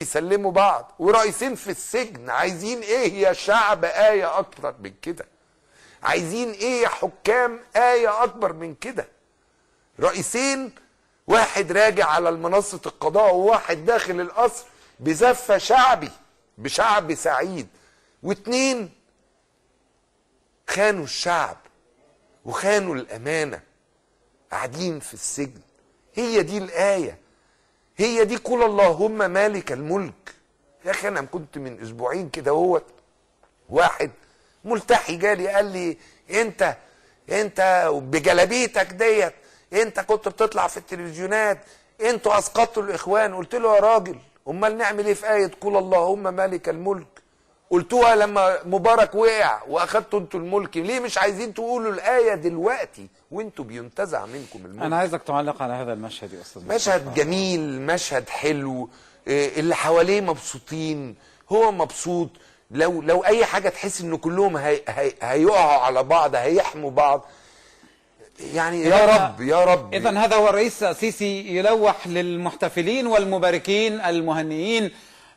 بيسلموا بعض، ورئيسين في السجن. عايزين ايه يا شعب آية اكبر من كده؟ عايزين ايه يا حكام آية اكبر من كده؟ رئيسين، واحد راجع على منصة القضاء وواحد داخل القصر بزفة شعبي بشعب سعيد، واتنين خانوا الشعب وخانوا الأمانة قاعدين في السجن. هي دي الآية، هي دي قول اللهم مالك الملك. يا أخي أنا كنت من أسبوعين كده واحد ملتحي جالي قال لي انت بجلابيتك ديت انت كنت بتطلع في التلفزيونات، انتوا اسقطتوا الاخوان. قلت له يا راجل امال نعمل ايه في آية قول اللهم مالك الملك؟ قلتوها لما مبارك وقع واخدتوا انتوا الملك، ليه مش عايزين تقولوا الآية دلوقتي وانتوا بينتزع منكم الملك؟ انا عايزك تعلق على هذا المشهد يا استاذ. مشهد جميل، مشهد حلو، اللي حواليه مبسوطين، هو مبسوط. لو اي حاجه تحس ان كلهم هيقعوا على بعض، هيحموا بعض، يعني يا رب يا رب. اذا هذا هو الرئيس السيسي يلوح للمحتفلين والمباركين المهنيين،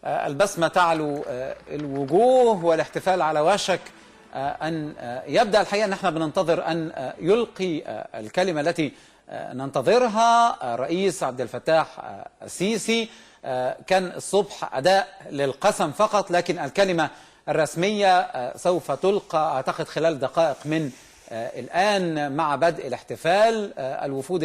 البسمه تعلو الوجوه والاحتفال على وشك ان يبدا. الحقيقه نحن بننتظر ان يلقي الكلمه التي ننتظرها الرئيس عبد الفتاح السيسي. كان الصبح أداء للقسم فقط، لكن الكلمة الرسمية سوف تلقى أعتقد خلال دقائق من الآن مع بدء الاحتفال. الوفود